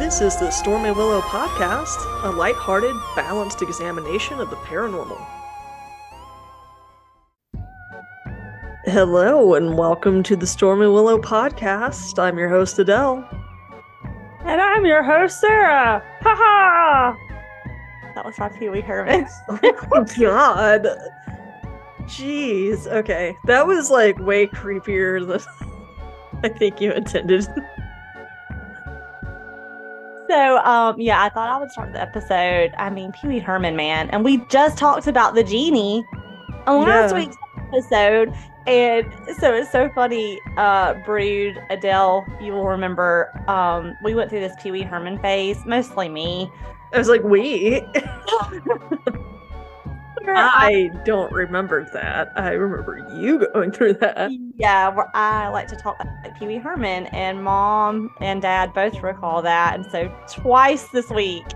This is the Stormy Willow Podcast, a lighthearted, balanced examination of the paranormal. Hello, and welcome to the Stormy Willow Podcast. I'm your host, Adele. And I'm your host, Sarah. Ha ha! That was my Pee Wee Herman. Oh my god. Jeez. Okay. That was like way creepier than I think you intended. So, yeah, I thought I would start the episode. I mean, Pee Wee Herman, man. And we just talked about the genie on last week's episode. And so it's so funny, Brood, Adele, you will remember, we went through this Pee Wee Herman phase, mostly me. I was like, we? I don't remember that. I remember you going through that. Yeah, where I like to talk like Pee Wee Herman, and Mom and Dad both recall that. And so twice this week,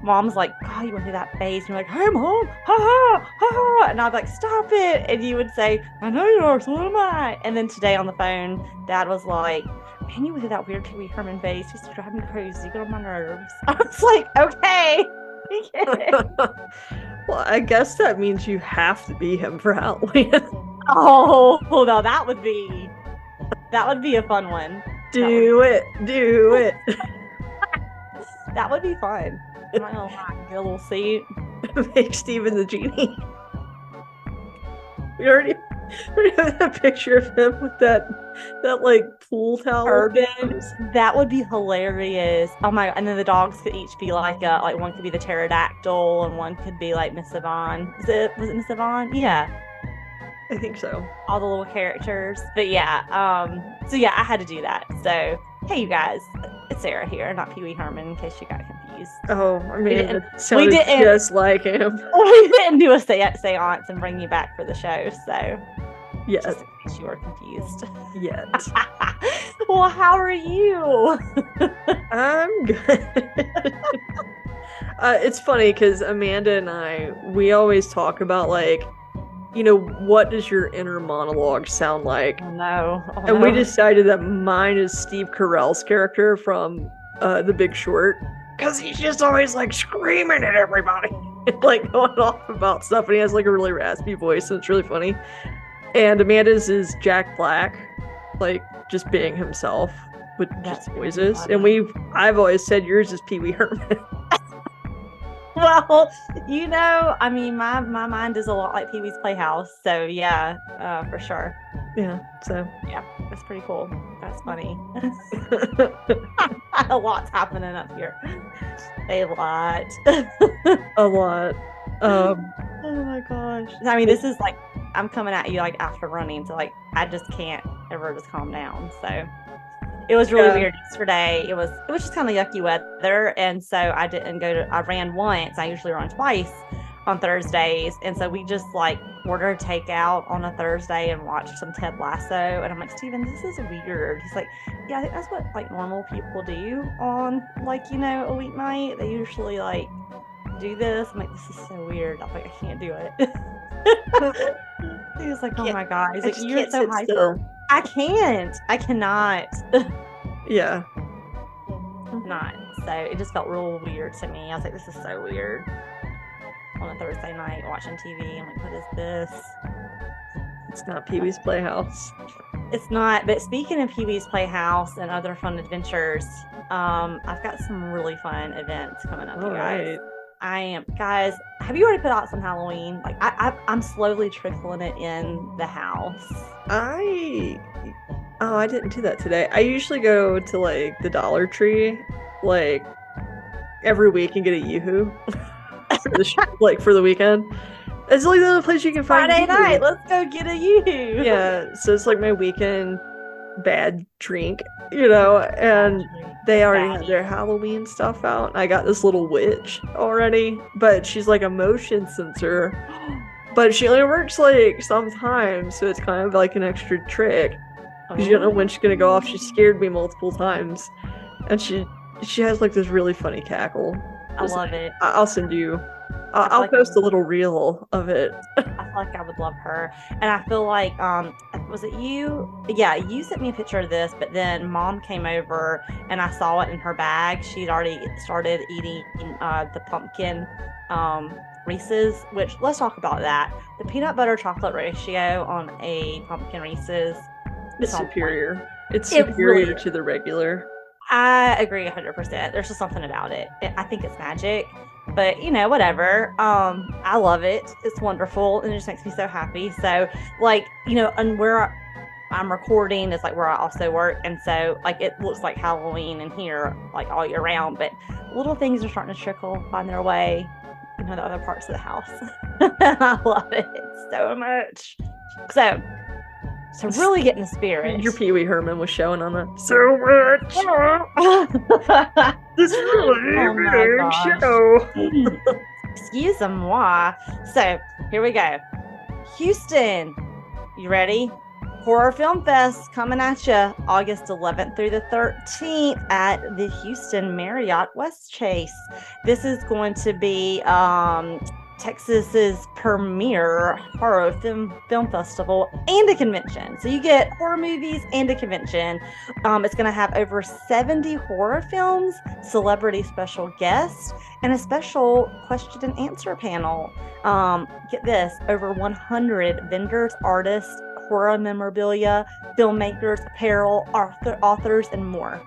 Mom's like, "God, you went through that phase." And you're like, "Hey, Mom, ha ha, ha ha," and I'd be like, "Stop it!" And you would say, "I know you are, so am I." And then today on the phone, Dad was like, "Man, you went through that weird Pee Wee Herman phase. You used to drive me crazy. You get on my nerves." I was like, "Okay." Well, I guess that means you have to be him for Halloween. Oh, no, that would be a fun one. Do it. That would be fun. I'm not gonna lie, get a little seat. Make Steven the genie. We already have that picture of him with that like pool towel. Urban. That would be hilarious. Oh my! And then the dogs could each be like one could be the pterodactyl and one could be like Miss Yvonne. Was it Miss Yvonne? Yeah, I think so. All the little characters. But yeah, so yeah, I had to do that. So hey, you guys, it's Sarah here, not Pee Wee Herman, in case you got confused. Oh, I mean, it sounded just like him. We didn't do a seance and bring you back for the show, so. Yes. Just in case you were confused. Yes. Well, how are you? I'm good. It's funny because Amanda and we always talk about like, what does your inner monologue sound like? Oh, no. And we decided that mine is Steve Carell's character from The Big Short. Because he's just always like screaming at everybody. Like going off about stuff. And he has like a really raspy voice and it's really funny. And Amanda's is Jack Black, like just being himself with just voices. And I've always said yours is Pee Wee Herman. Well, I mean, my mind is a lot like Pee Wee's Playhouse. So yeah, for sure. Yeah. So yeah, that's pretty cool. That's funny. A lot's happening up here. A lot. A lot. Oh my gosh. I mean, this is like, I'm coming at you like after running, so like I just can't ever just calm down. So it was really weird yesterday. It was just kind of yucky weather, and so I didn't I ran once. I usually run twice on Thursdays, and so we just like ordered takeout on a Thursday and watched some Ted Lasso. And I'm like, Steven, this is weird. He's like, yeah, I think that's what like normal people do on like a weeknight. They usually like do this. I'm like, this is so weird. I'm like, I can't do it. He was like, oh my god. He's like, you're so hyper. I cannot. Yeah. Not. So it just felt real weird to me. I was like, this is so weird. On a Thursday night watching TV. I'm like, what is this? It's not Pee Wee's Playhouse. It's not. But speaking of Pee Wee's Playhouse and other fun adventures, I've got some really fun events coming up, you guys. Right. Guys, have you already put out some Halloween? Like, I'm slowly trickling it in the house. I didn't do that today. I usually go to, like, the Dollar Tree, like, every week and get a Yoo-Hoo for the weekend. It's like the only place you can find Friday night, let's go get a Yoo-Hoo. Yeah, so it's like my weekend bad drink, and they already had their Halloween stuff out. I got this little witch already, but she's like a motion sensor, but she only works like sometimes, so it's kind of like an extra trick because you don't know when she's gonna go off. She scared me multiple times, and she has like this really funny cackle. I love it. I'll send you. I'll post a little reel of it. I feel like I would love her, and I feel like was it you? Yeah, you sent me a picture of this, but then Mom came over and I saw it in her bag. She'd already started eating the pumpkin Reese's, which let's talk about that. The peanut butter chocolate ratio on a pumpkin Reese's is superior. It's superior to the regular. I agree 100%. There's just something about it. I think it's magic, but whatever. I love it. It's wonderful, and it just makes me so happy. So, like, and where I'm recording is like where I also work, and so like it looks like Halloween in here like all year round. But little things are starting to trickle, find their way, the other parts of the house. I love it so much. So really get in the spirit. Your Pee Wee Herman was showing on that so much. This really big show. Excuse-moi. So here we go. Houston, you ready? Horror Film Fest coming at you August 11th through the 13th at the Houston Marriott West Chase. This is going to be Texas's premier horror film festival and a convention. So you get horror movies and a convention. It's going to have over 70 horror films, celebrity special guests, and a special question and answer panel. Get this, over 100 vendors, artists, horror memorabilia, filmmakers, apparel, authors, and more.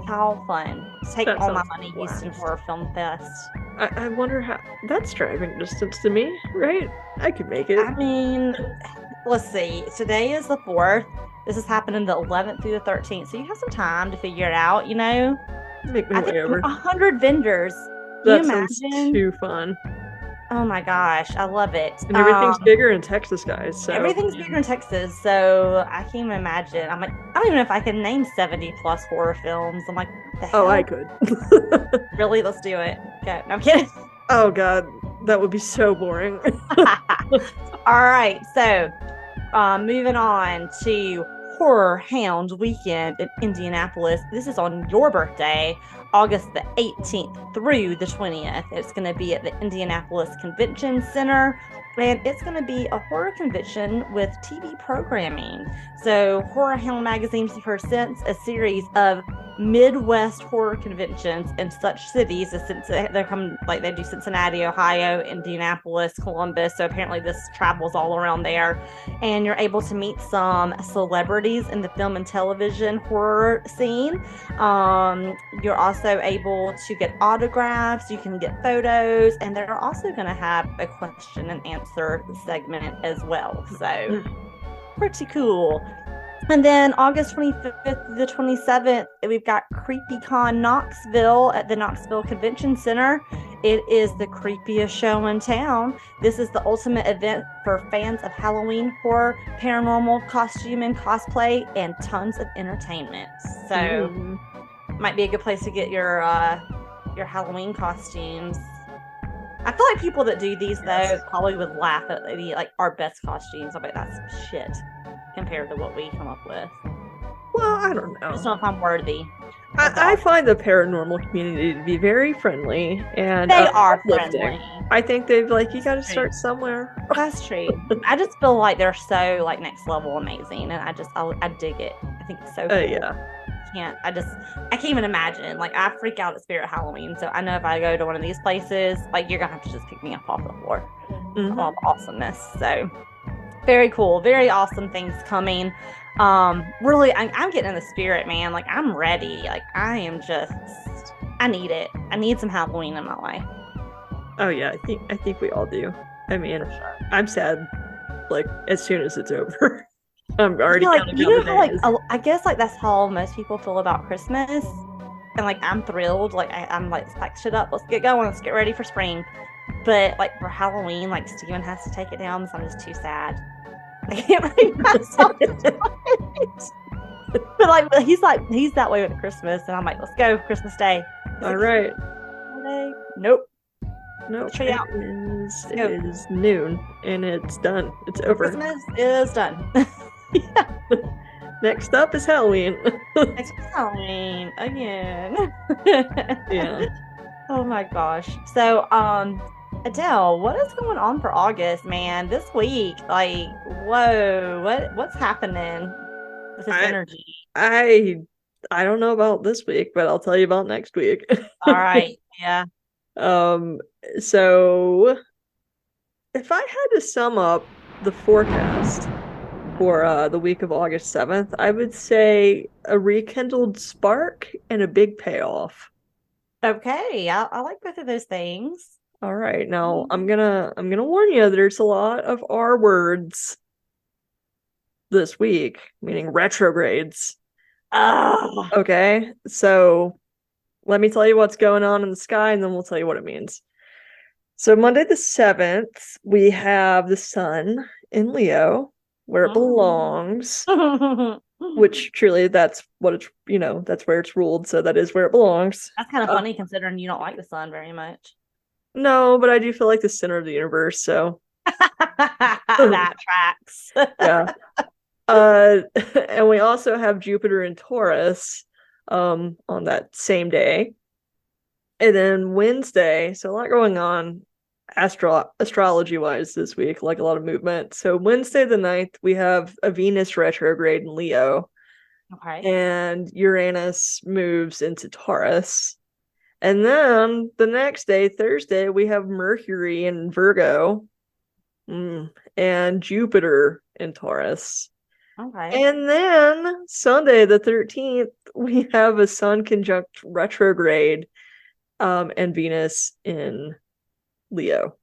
How fun. Take all my money, Houston Horror Film Fest. I wonder how that's driving distance to me, right? I could make it. I mean, let's see. Today is the 4th. This is happening the 11th through the 13th. So you have some time to figure it out, Make my way over. 100 vendors. That sounds too fun. Oh my gosh, I love it. And everything's bigger in Texas, guys. So. Everything's bigger in Texas, so I can't even imagine. I'm like, I don't even know if I can name 70 plus horror films. I'm like, what the hell? Oh, I could. Really? Let's do it. Okay, no, I'm kidding. Oh God, that would be so boring. All right, so moving on to Horror Hound Weekend in Indianapolis. This is on your birthday, August the 18th through the 20th. It's going to be at the Indianapolis Convention Center, and it's going to be a horror convention with TV programming. So Horror Hound Magazine presents a series of Midwest horror conventions in such cities as they're coming, like they do Cincinnati, Ohio, Indianapolis, Columbus. So apparently this travels all around there, and you're able to meet some celebrities in the film and television horror scene. You're also able to get autographs, you can get photos, and they're also going to have a question and answer segment as well. So pretty cool. And then August 25th to the 27th, we've got CreepyCon Knoxville at the Knoxville Convention Center. It is the creepiest show in town. This is the ultimate event for fans of Halloween, horror, paranormal, costume and cosplay, and tons of entertainment. So might be a good place to get your Halloween costumes. I feel like people that do these though probably would laugh at like our best costumes. I bet that's shit compared to what we come up with. Well, I don't know. I just don't know if I'm worthy. I find the paranormal community to be very friendly, and they are friendly. I think they've you got to start somewhere. That's true. I just feel like they're so next level amazing, and I dig it. I think it's so cool. Yeah. I can't even imagine. I freak out at Spirit Halloween, so I know if I go to one of these places, you're gonna have to just pick me up off the floor. All the awesomeness. So very cool, very awesome things coming. Really, I'm getting in the spirit, man. I'm ready. I need it. I need some Halloween in my life. Oh yeah, I think we all do. I mean, I'm sad. As soon as it's over. I'm already counting down the days. I guess that's how most people feel about Christmas, and I'm thrilled. I'm pack shit up. Let's get going. Let's get ready for spring. But for Halloween, Steven has to take it down, so I'm just too sad. I can't bring myself to do it. But he's that way with Christmas, and I'm let's go Christmas Day. All right. Nope. Tree out. It is noon, and it's done. It's over. Christmas is done. Yeah. Next up is Halloween. Next up is Halloween again. Yeah. Oh my gosh. So Adele, what is going on for August, man? This week, like, whoa, what's happening with this I energy? I I don't know about this week, but I'll tell you about next week. All right, yeah. Um, so if I had to sum up the forecast for the week of August 7th, I would say a rekindled spark and a big payoff. Okay, I like both of those things. All right, now I'm gonna warn you, there's a lot of R words this week, meaning retrogrades. Oh, Okay, so let me tell you what's going on in the sky, and then we'll tell you what it means. So Monday the 7th, we have the sun in Leo, where it belongs, which truly that's what it's, that's where it's ruled, so that is where it belongs. that's kind of funny considering you don't like the sun very much. No, but I do feel like the center of the universe, so That tracks. yeah. Uh, and we also have Jupiter in Taurus on that same day. And then Wednesday, so a lot going on astrology wise this week, like a lot of movement. So Wednesday the 9th, we have a Venus retrograde in Leo, Okay. and Uranus moves into Taurus. And then the next day, Thursday, we have Mercury in Virgo, and Jupiter in Taurus. Okay. And then Sunday the 13th, we have a Sun conjunct retrograde, and Venus in Leo.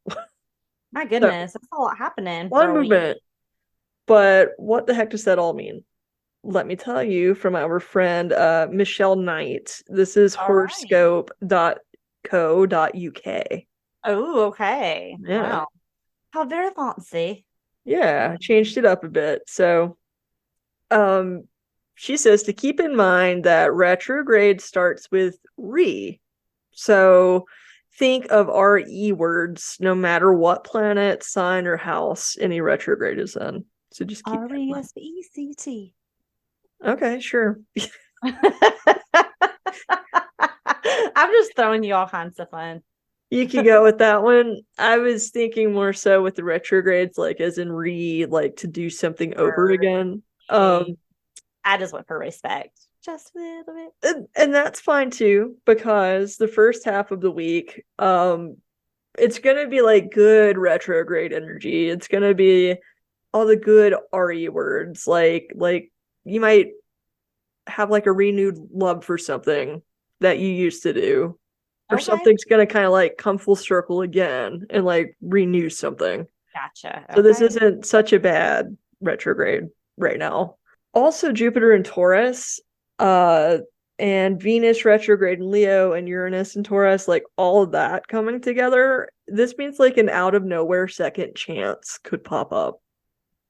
My So, goodness, that's a lot happening for one a week. movement. But what the heck does that all mean? Let me tell you from our friend Michelle Knight. This is All right. horoscope.co.uk. Oh, okay. Yeah. Wow. How very fancy. Yeah, changed it up a bit. So, um, she says to keep in mind that retrograde starts with re. So think of RE words no matter what planet, sign, or house any retrograde is in. So just keep that in mind. RESPECT. Okay, sure. I'm just throwing you all kinds of fun. You could go with that one. I was thinking more so with the retrogrades, like as in re, like to do something over again. I just went for respect. Just a little bit. And that's fine too, because the first half of the week, it's gonna be like good retrograde energy. It's gonna be all the good RE words, like you might have like a renewed love for something that you used to do, or Okay. something's gonna kind of like come full circle again and like renew something. Gotcha. So this Okay. isn't such a bad retrograde right now. Also, Jupiter in Taurus, uh, and Venus retrograde in Leo and Uranus in Taurus, like all of that coming together. This means like an out of nowhere second chance could pop up.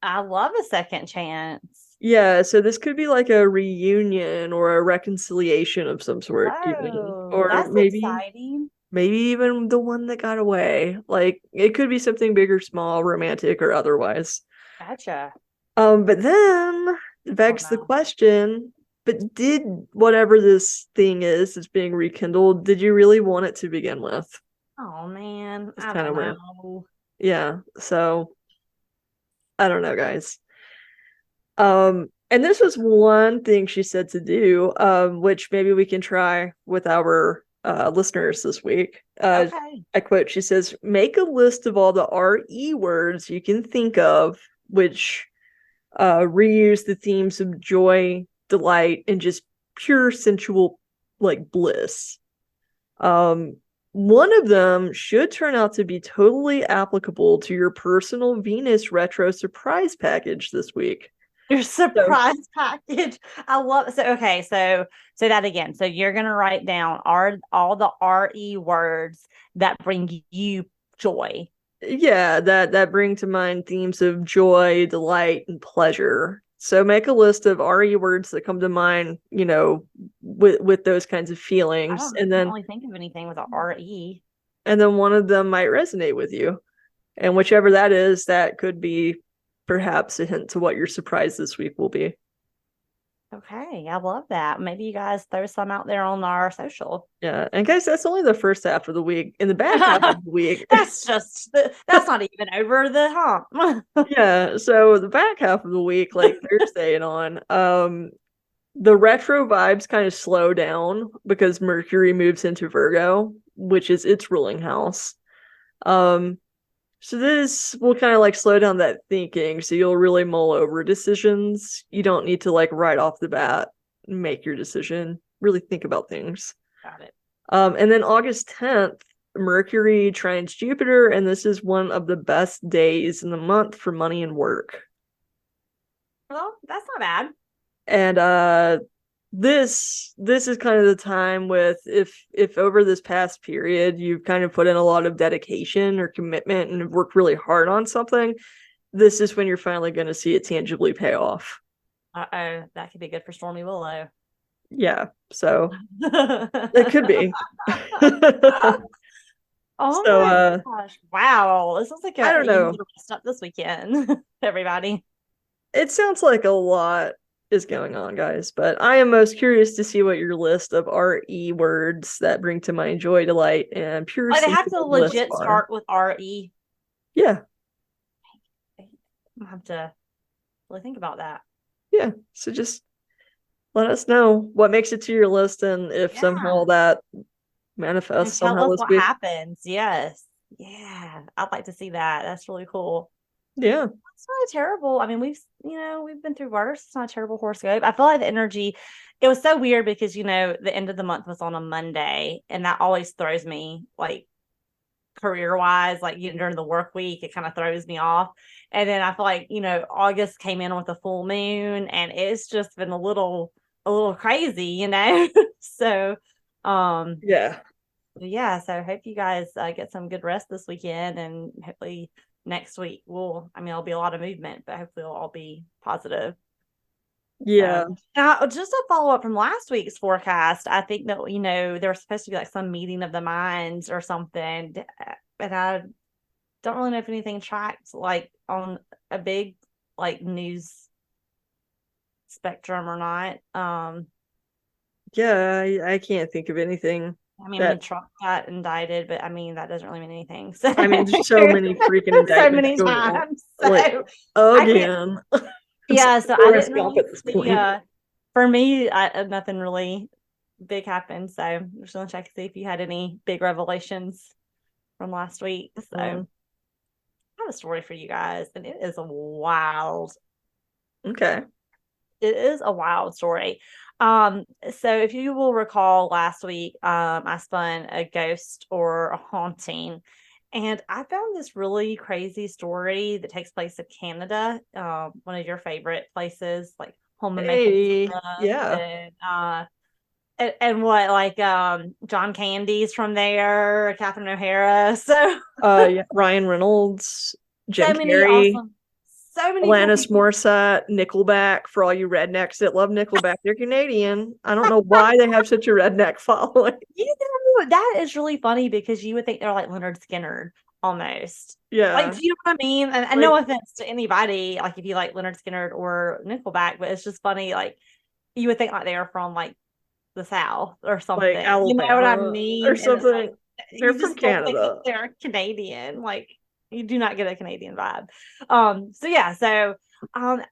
I love a second chance. Yeah, so this could be like a reunion or a reconciliation of some sort, even. Oh, Or that's maybe exciting. even the one that got away. Like it could be something big or small, romantic or otherwise. Gotcha. But then it Oh begs the no. question, but did whatever this thing is that's being rekindled, did you really want it to begin with? Oh man. It's I kind don't of where, know. yeah. So I don't know, guys. And this was one thing she said to do, which maybe we can try with our listeners this week. Okay. I quote, she says, make a list of all the RE words you can think of, which reuse the themes of joy, delight, and just pure sensual like bliss. Um, one of them should turn out to be totally applicable to your personal Venus retro surprise package this week. Your So, surprise package. I love so okay, so say that again. So you're gonna write down all the RE words that bring you joy. yeah, that bring to mind themes of joy, delight, and pleasure. So make a list of RE words that come to mind, with those kinds of I feelings, don't and can't then really think of anything with a RE. one of them might resonate with you. And whichever that is, that could be perhaps a hint to what your surprise this week will be. Okay, I love that. Maybe you guys throw some out there on our social. Yeah, and guys, that's only the first half of the week. In the back half of the week, That's not even over the hump. yeah. So the back half of the week, like Thursday and on, the retro vibes kind of slow down because Mercury moves into Virgo, which is its ruling house. Um, so this will kind of like slow down that thinking, so you'll really mull over decisions. You don't need to like right off the bat make your decision. Really think about things. Got it. And then August 10th, Mercury trines Jupiter, and this is one of the best days in the month for money and work. Well, that's not bad. And this is kind of the time with if over this past period you've kind of put in a lot of dedication or commitment and worked really hard on something, this is when you're finally going to see it tangibly pay off. Uh-oh, that could be good for Stormy Willow. Yeah, so it could be. Oh So my gosh. Wow. This looks like I don't you know. need to rest up this weekend, everybody. It sounds like a lot is going on, guys, but I am most curious to see what your list of RE words that bring to mind joy, delight, and pure Like they have to sentimental bliss legit are. start with RE. Yeah, I have to really think about that. yeah. So just let us know what makes it to your list and if somehow Yeah. that And manifests tell somehow us this what week. happens. Yes. Yeah. I'd like to see that. That's really cool. Yeah. It's not a terrible. I mean, we've been through worse. It's not a terrible horoscope. I feel like the energy, it was so weird because, the end of the month was on a Monday, and that always throws me like career wise, like during the work week, it kind of throws me off. And then I feel like, August came in with a full moon, and it's just been a little crazy. So, Yeah. yeah, so hope you guys get some good rest this weekend, and hopefully next week it'll be a lot of movement, but hopefully it'll all be positive. Yeah. Now, just a follow up from last week's forecast, I think that there was supposed to be like some meeting of the minds or something, and I don't really know if anything tracked like on a big like news spectrum or not. Yeah, I can't think of anything I that mean, Trump got indicted, but I mean that doesn't really mean anything. So I mean, there's so many freaking so indictments many going on. times. Like So I can't. again. It's Yeah, like so I Forrest didn't Gump really at this see. point. For me, nothing really big happened. So I'm just gonna check to see if you had any big revelations from last week. So I have a story for you guys, and it is a wild. Okay. It is a wild story. So if you will recall last week, I spun a ghost or a haunting, and I found this really crazy story that takes place in Canada, one of your favorite places, like home of maple Hey, syrup, yeah. and what like John Candy's from there, Catherine O'Hara. So Yeah, Ryan Reynolds, so Jim many Carrey, awesome, so many cool Alanis people. Morissette, Nickelback. For all you rednecks that love Nickelback, they're Canadian. I don't know why they have such a redneck following. That is really funny because you would think they're like Leonard Skinner almost. Like, Yeah, do you know what I mean? And like no offense to anybody, like if you like Leonard Skinner or Nickelback, but it's just funny. Like you would think like they are from like the South or like something. You know what I Alabama or mean? And it's like something. They're you from just don't think that Canada. they're Canadian. Like you do not get a Canadian vibe. So yeah,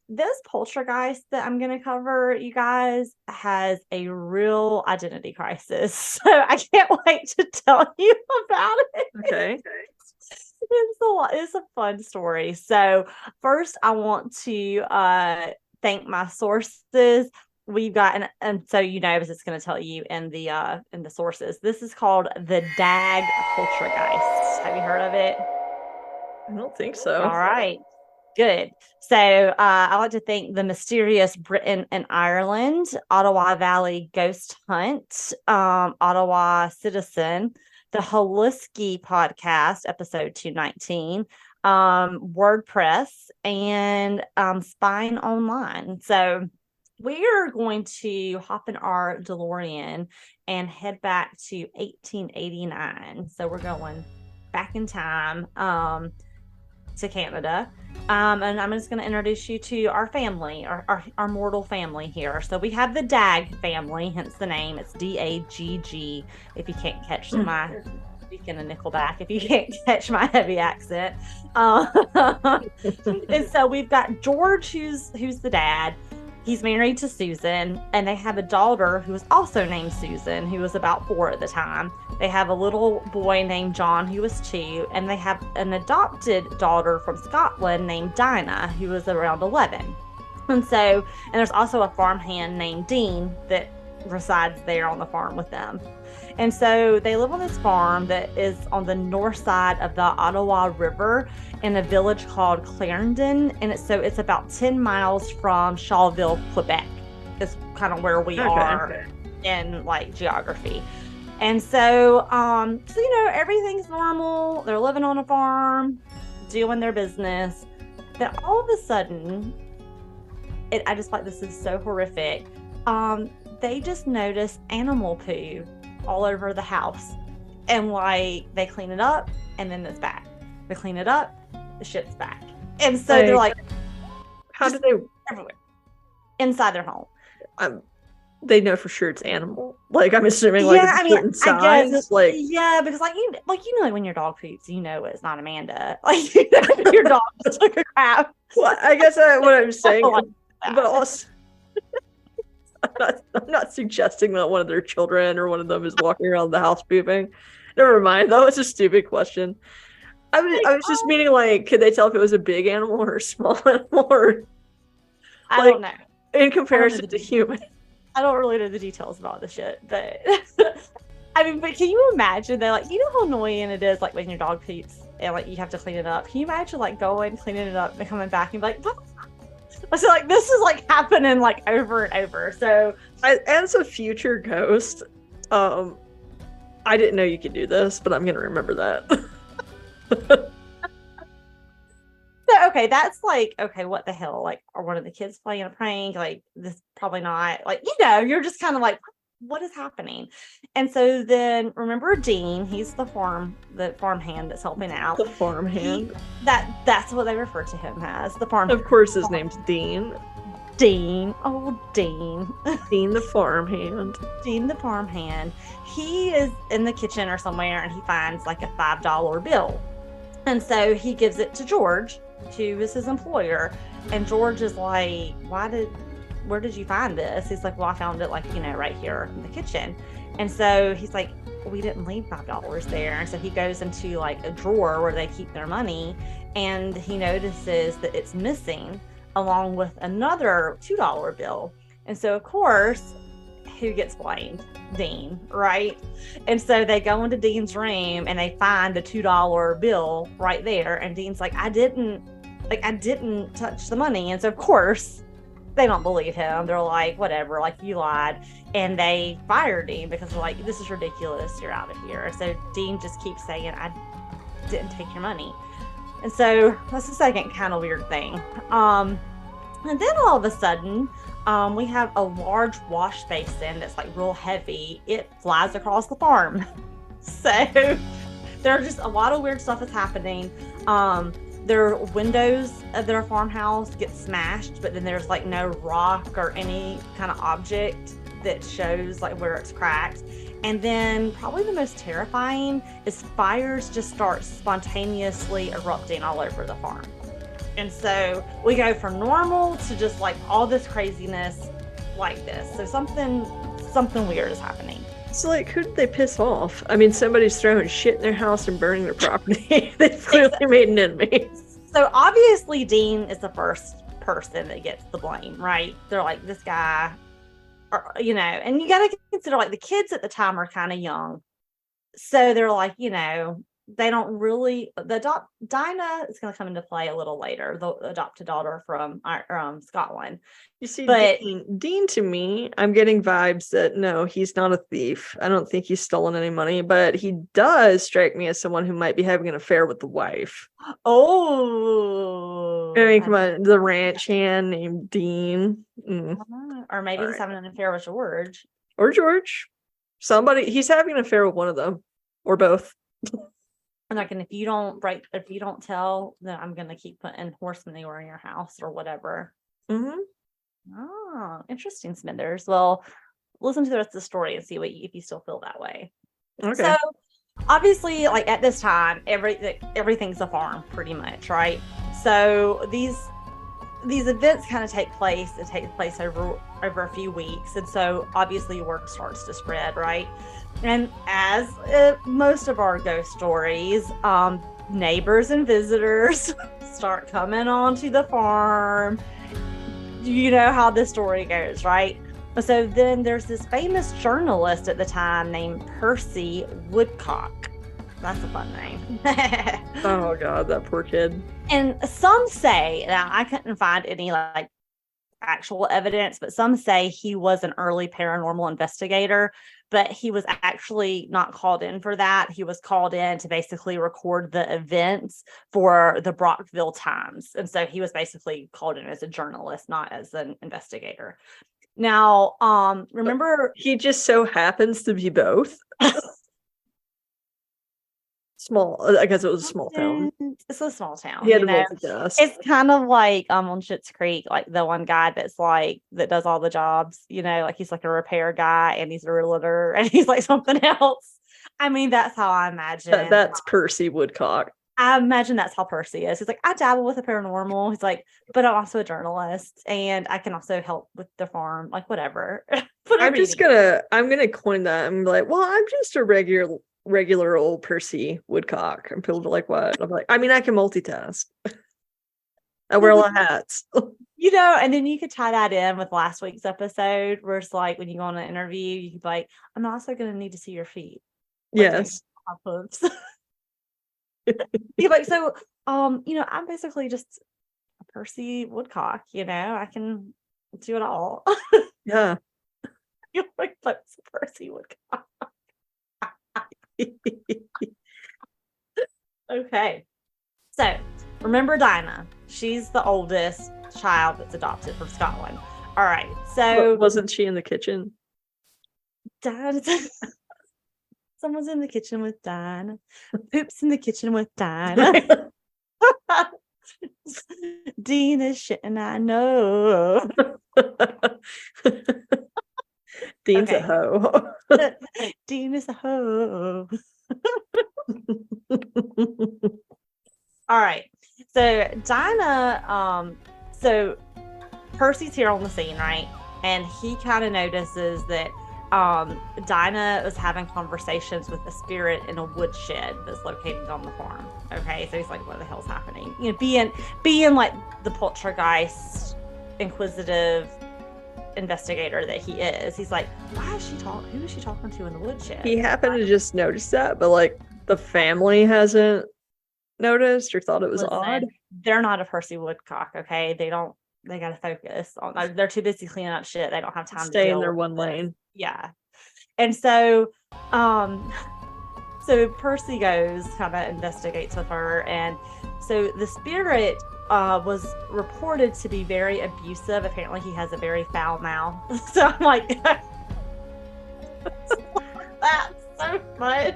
this poltergeist that I'm gonna cover, you guys, has a real identity crisis. So I can't wait to tell you about it. Okay. It's a fun story. So first I want to thank my sources. We've got and so because it's going to tell you in the sources. This is called the Dagg Poltergeist. Have you heard of it? I don't think so. All right. Good. So I like to thank the Mysterious Britain and Ireland, Ottawa Valley Ghost Hunt, Ottawa Citizen, the Holisky Podcast, episode 219, WordPress, and Spine Online. So we are going to hop in our DeLorean and head back to 1889. So we're going back in time. to Canada. And I'm just going to introduce you to our family, our mortal family here. So we have the Dagg family, hence the name. It's Dagg. If you can't catch my speaking of Nickelback, if you can't catch my heavy accent. And so we've got George, who's the dad. He's married to Susan, and they have a daughter who is also named Susan, who was about 4 at the time. They have a little boy named John, who was 2, and they have an adopted daughter from Scotland named Dinah, who was around 11. And there's also a farmhand named Dean that resides there on the farm with them. And so they live on this farm that is on the north side of the Ottawa River in a village called Clarendon. And it's about 10 miles from Shawville, Quebec. Is kind of where we are in like geography. And so, everything's normal. They're living on a farm, doing their business. Then all of a sudden, I just like, this is so horrific. They just notice animal poo all over the house, and like they clean it up and then it's back. They clean it up, the shit's back. And so they're like, how do they everywhere inside their home? They know for sure it's animal. Like I'm assuming, like certain size. I guess like because like when your dog poops, it's not Amanda. Like your dog just took a crap. Well, I guess what I'm saying, but also. I'm not suggesting that one of their children or one of them is walking around the house pooping. Never mind. That was a stupid question. I was just meaning, like, could they tell if it was a big animal or a small animal? Or, I don't know. In comparison to human. I don't really know the details about the shit, but but can you imagine that, like, how annoying it is, like, when your dog poops and, like, you have to clean it up? Can you imagine, like, going, cleaning it up and coming back and be like, what? So like this is like happening like over and over. So as a future ghost, I didn't know you could do this, but I'm gonna remember that. So okay, that's like, okay, what the hell? Like, are one of the kids playing a prank? Like, this probably not. Like, you're just kind of like, what is happening? And so then remember Dean, he's the farmhand that's helping out. The farmhand. That's what they refer to him as. The farm. Of course his name's Dean. Dean. Oh, Dean. Dean the farmhand. Dean the farmhand. He is in the kitchen or somewhere and he finds like a $5 bill. And so he gives it to George, who is his employer. And George is like, where did you find this? He's like, well, I found it like, right here in the kitchen. And so he's like, we didn't leave $5 there. And so he goes into like a drawer where they keep their money, and he notices that it's missing along with another $2 bill. And so of course, who gets blamed? Dean, right? And so they go into Dean's room and they find the $2 bill right there. And Dean's like, I didn't touch the money. And so of course, they don't believe him. They're like, whatever, like, you lied. And they fired Dean because they're like, this is ridiculous. You're out of here. So Dean just keeps saying, I didn't take your money. And so that's the second kind of weird thing. And then all of a sudden, we have a large wash basin that's like real heavy. It flies across the farm. So there's just a lot of weird stuff is happening. Their windows of their farmhouse get smashed, but then there's like no rock or any kind of object that shows like where it's cracked. And then probably the most terrifying is fires just start spontaneously erupting all over the farm. And so we go from normal to just like all this craziness like this. So something weird is happening. So, like, who did they piss off? I mean, somebody's throwing shit in their house and burning their property. They've clearly made an enemy. So, obviously, Dean is the first person that gets the blame, right? They're like, this guy, and you got to consider, like, the kids at the time are kind of young. So, they're like, they don't really, Dinah is going to come into play a little later, the adopted daughter from Scotland. You see, but Dean to me, I'm getting vibes that no, he's not a thief. I don't think he's stolen any money, but he does strike me as someone who might be having an affair with the wife. Oh. I mean, come on, the ranch hand named Dean. Or maybe he's having an affair with George. Or George. He's having an affair with one of them. Or both. like, and if you don't tell, then I'm gonna keep putting horse manure in your house or whatever. Mm-hmm. Oh, interesting, Smithers. Well, listen to the rest of the story and see if you still feel that way. Okay. So obviously, like at this time, everything's a farm pretty much, right? So these events kind of take place. It takes place over a few weeks, and so obviously word starts to spread, right? And as most of our ghost stories, neighbors and visitors start coming onto the farm. You know how this story goes, right? So then there's this famous journalist at the time named Percy Woodcock. That's a fun name. Oh God, that poor kid. And some say, now I couldn't find any like actual evidence, but some say he was an early paranormal investigator, but he was actually not called in for that. He was called in to basically record the events for the Brockville Times. And so he was basically called in as a journalist, not as an investigator. Now, remember, he just so happens to be both. Small, I guess it was a small town. It's a small town. He had to multitask. It's kind of like on Schitt's Creek, like the one guy that's like that does all the jobs, like he's like a repair guy and he's a realtor and he's like something else. I mean, that's how I imagine. That's Percy Woodcock. I imagine that's how Percy is. He's like, I dabble with the paranormal. He's like, but I'm also a journalist and I can also help with the farm, like whatever. I'm gonna coin that. I'm like, well, I'm just a regular old Percy Woodcock. And people are like, what? I'm like, I mean, I can multitask. I wear a lot of hats. And then you could tie that in with last week's episode where it's like when you go on an interview, you could be like, I'm also going to need to see your feet. Yes. You're like, so, I'm basically just a Percy Woodcock, I can do it all. Yeah. You're like, that's Percy Woodcock. Okay. So, remember Dinah. She's the oldest child that's adopted from Scotland. All right. So, wasn't she in the kitchen? Dinah. Someone's in the kitchen with Dinah. Poops in the kitchen with Dinah. Dean is shitting, I know. Dean's a hoe. Dean is a hoe. All right. So Dinah, so Percy's here on the scene, right? And he kind of notices that Dinah was having conversations with a spirit in a woodshed that's located on the farm. Okay, so he's like, what the hell's happening? Being like the poltergeist, inquisitive investigator that he is. He's like, who is she talking to in the woodshed? He happened to just notice that, but like the family hasn't noticed or thought it was odd. They're not a Percy Woodcock, okay? They gotta focus on, they're too busy cleaning up shit. They don't have time to stay in their one lane. Yeah. And so Percy goes, kind of investigates with her, and so the spirit was reported to be very abusive. Apparently he has a very foul mouth. So I'm like, that's so much.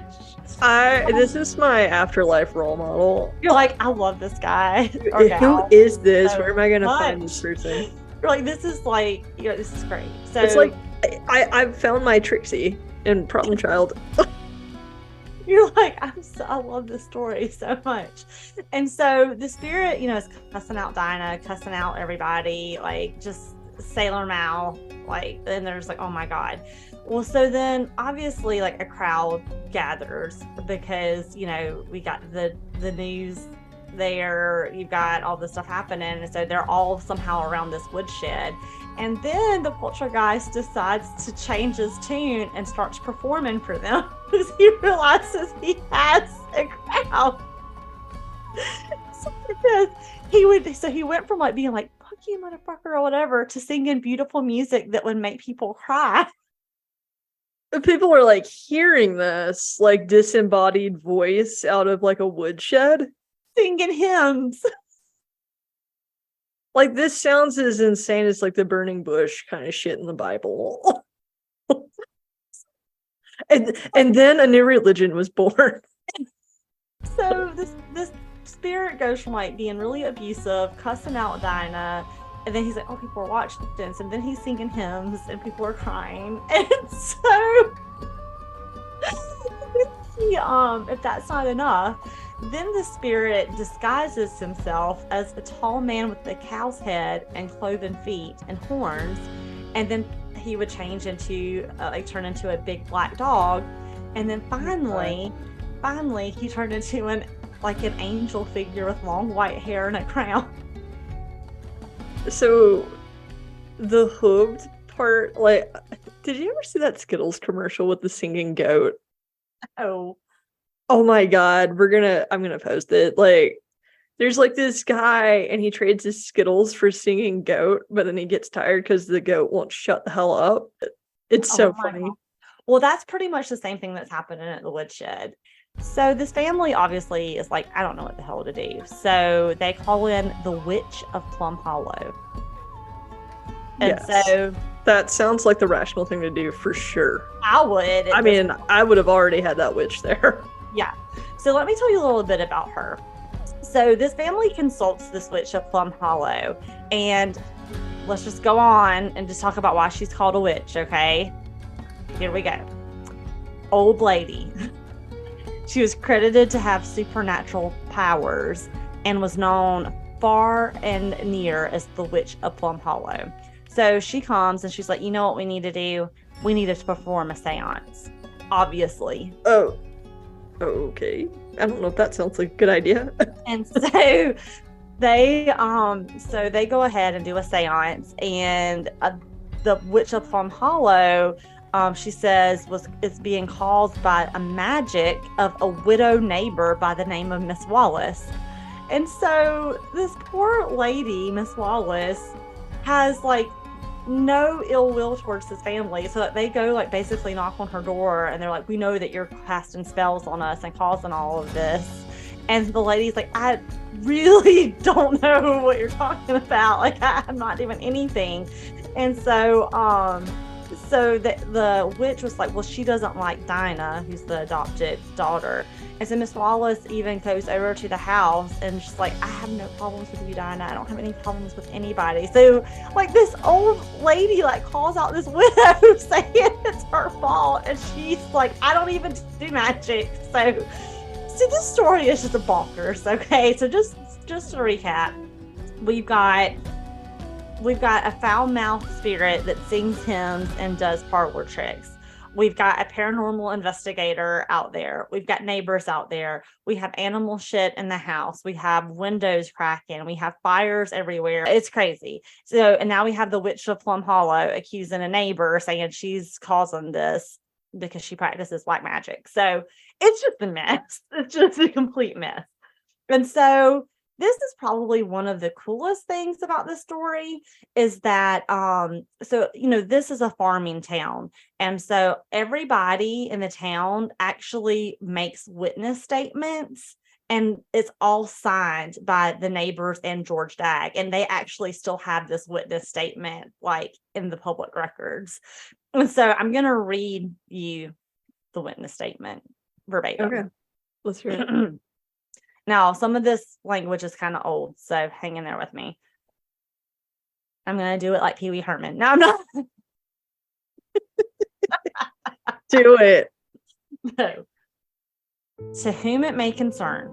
This is my afterlife role model. You're like, I love this guy. Who is this? Where am I gonna find this person? You're like, this is like, this is great. So it's like I've found my Trixie in Problem Child. You're like, I love this story so much. And so the spirit, is cussing out Dinah, cussing out everybody, like just Sailor Mal, like, and there's like, oh my God. Well, so then obviously like a crowd gathers because, we got the news there, you've got all this stuff happening. And so they're all somehow around this woodshed. And then the poltergeist decides to change his tune and starts performing for them because he realizes he has a crowd. So he went from like being like, fuck you, motherfucker, or whatever, to singing beautiful music that would make people cry. People are like hearing this like disembodied voice out of like a woodshed singing hymns. Like, this sounds as insane as like the burning bush kind of shit in the Bible. and then a new religion was born. So this spirit goes from like being really abusive, cussing out Dinah, and then he's like, "Oh, people are watching this," and then he's singing hymns, and people are crying, and so he, if that's not enough, then the spirit disguises himself as a tall man with a cow's head and cloven feet and horns, and then he would change into turn into a big black dog, and then finally he turned into an angel figure with long white hair and a crown. So the hooved part, like, did you ever see that Skittles commercial with the singing goat? Oh my God, I'm gonna post it. Like, there's like this guy and he trades his Skittles for singing goat, but then he gets tired because the goat won't shut the hell up. It's so funny. God. Well, that's pretty much the same thing that's happening at the woodshed. So this family obviously is like, I don't know what the hell to do. So they call in the Witch of Plum Hollow. And yes. So that sounds like the rational thing to do for sure. I would. I would have already had that witch there. Yeah. So let me tell you a little bit about her. So this family consults this Witch of Plum Hollow, and let's just go on and just talk about why she's called a witch, okay? Here we go. Old lady. She was credited to have supernatural powers and was known far and near as the Witch of Plum Hollow. So she comes and she's like, you know what we need to do? We need to perform a seance, obviously. Oh, okay. I don't know if that sounds like a good idea. And so they go ahead and do a seance, and the Witch of Plum Hollow, she says, is being caused by a magic of a widow neighbor by the name of Miss Wallace. And so this poor lady, Miss Wallace, has like no ill will towards his family. So that they go like basically knock on her door, and they're like, we know that you're casting spells on us and causing all of this. And the lady's like, I really don't know what you're talking about. Like, I'm not doing anything. And so the witch was like, well, she doesn't like Dinah, who's the adopted daughter. And so Miss Wallace even goes over to the house and she's like, I have no problems with you, Dinah. I don't have any problems with anybody. So like this old lady like calls out this widow saying it's her fault. And she's like, I don't even do magic. So this story is just a bonkers. Okay. So just to recap, we've got a foul-mouthed spirit that sings hymns and does parlor tricks. We've got a paranormal investigator out there. We've got neighbors out there. We have animal shit in the house. We have windows cracking. We have fires everywhere. It's crazy. So, and now we have the Witch of Plum Hollow accusing a neighbor, saying she's causing this because she practices black magic. So it's just a mess. It's just a complete mess. And so this is probably one of the coolest things about this story is that, this is a farming town. And so everybody in the town actually makes witness statements, and it's all signed by the neighbors and George Dagg. And they actually still have this witness statement like in the public records. And so I'm going to read you the witness statement verbatim. Okay, let's hear it. Now, some of this language is kind of old, so hang in there with me. I'm going to do it like Pee Wee Herman. No, I'm not. Do it. No. To whom it may concern,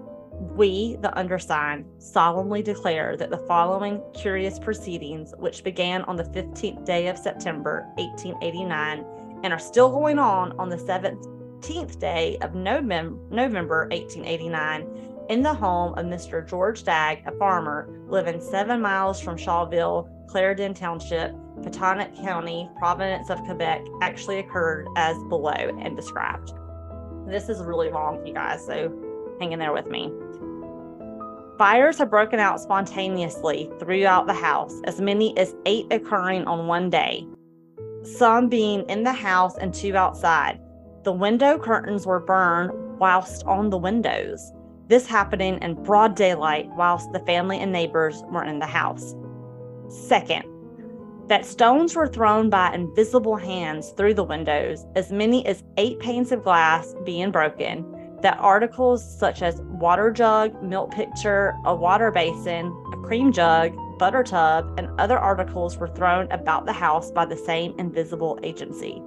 we, the undersigned, solemnly declare that the following curious proceedings, which began on the 15th day of September, 1889, and are still going on the 17th day of November, 1889, in the home of Mr. George Dagg, a farmer living 7 miles from Shawville, Clarendon Township, Petanac County, province of Quebec, actually occurred as below and described. This is really long, you guys, so hang in there with me. Fires have broken out spontaneously throughout the house, as many as 8 occurring on one day, some being in the house and 2 outside. The window curtains were burned whilst on the windows. This happening in broad daylight whilst the family and neighbors were in the house. Second, that stones were thrown by invisible hands through the windows, as many as 8 panes of glass being broken, that articles such as water jug, milk pitcher, a water basin, a cream jug, butter tub, and other articles were thrown about the house by the same invisible agency.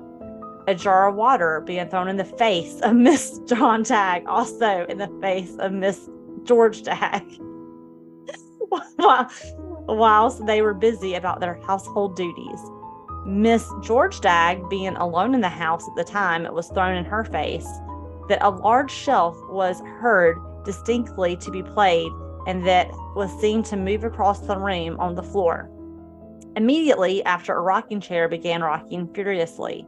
A jar of water being thrown in the face of Miss John Dagg, also in the face of Miss George Dagg, whilst they were busy about their household duties. Miss George Dagg, being alone in the house at the time, it was thrown in her face that a large shelf was heard distinctly to be played and that was seen to move across the room on the floor. Immediately after, a rocking chair began rocking furiously,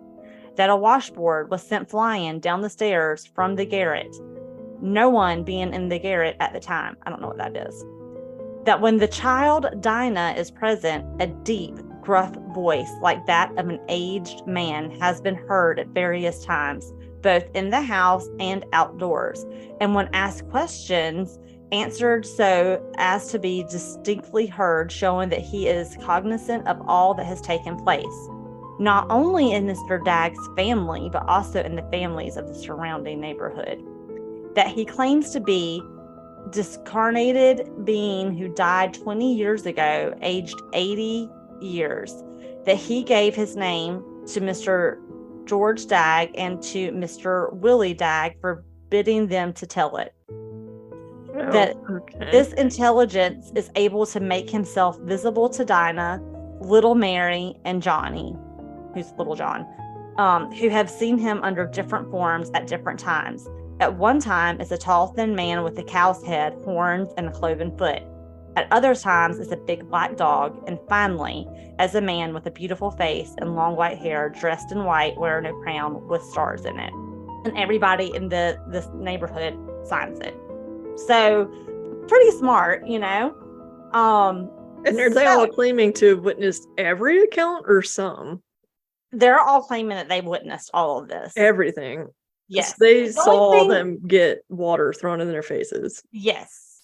that a washboard was sent flying down the stairs from the garret, no one being in the garret at the time. I don't know what that is. That when the child Dinah is present, a deep, gruff voice like that of an aged man has been heard at various times, both in the house and outdoors, and when asked questions, answered so as to be distinctly heard, showing that he is cognizant of all that has taken place, not only in Mr. Dagg's family, but also in the families of the surrounding neighborhood. That he claims to be discarnated being who died 20 years ago, aged 80 years, that he gave his name to Mr. George Dagg and to Mr. Willie Dagg, forbidding them to tell it. That this intelligence is able to make himself visible to Dinah, little Mary, and Johnny, who's little John, who have seen him under different forms at different times. At one time, it's a tall, thin man with a cow's head, horns, and a cloven foot. At other times, it's a big black dog. And finally, as a man with a beautiful face and long white hair, dressed in white, wearing a crown with stars in it. And everybody in this neighborhood signs it. So, pretty smart, you know. And are they all claiming to have witnessed every account or some? They're all claiming that they've witnessed all of this. Everything. Yes. They saw them get water thrown in their faces. Yes.